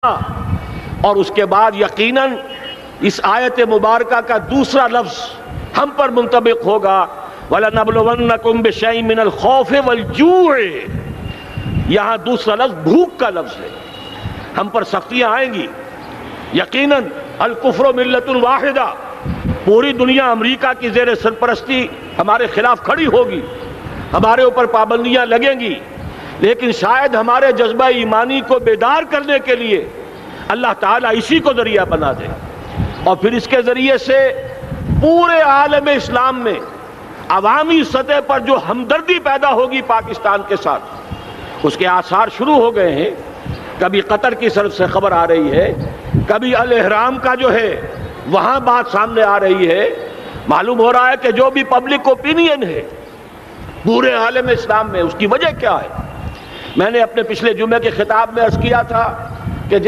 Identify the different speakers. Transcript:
Speaker 1: اور اس کے بعد یقیناً اس آیت مبارکہ کا دوسرا لفظ ہم پر منطبق ہوگا وَلَنَبْلُوَنَّكُمْ بِشَيْءٍ مِّنَ الْخَوْفِ وَالْجُوعِ۔ یہاں دوسرا لفظ بھوک کا لفظ ہے، ہم پر سختیاں آئیں گی یقیناً۔ الکفر ملت واحدہ، پوری دنیا امریکہ کی زیر سرپرستی ہمارے خلاف کھڑی ہوگی، ہمارے اوپر پابندیاں لگیں گی، لیکن شاید ہمارے جذبہ ایمانی کو بیدار کرنے کے لیے اللہ تعالیٰ اسی کو ذریعہ بنا دے، اور پھر اس کے ذریعے سے پورے عالم اسلام میں عوامی سطح پر جو ہمدردی پیدا ہوگی پاکستان کے ساتھ، اس کے آثار شروع ہو گئے ہیں۔ کبھی قطر کی طرف سے خبر آ رہی ہے، کبھی الاحرام کا جو ہے وہاں بات سامنے آ رہی ہے۔ معلوم ہو رہا ہے کہ جو بھی پبلک اوپینین ہے پورے عالم اسلام میں، اس کی وجہ کیا ہے؟ میں نے اپنے پچھلے جمعے کے خطاب میں عرض کیا تھا کہ جیسے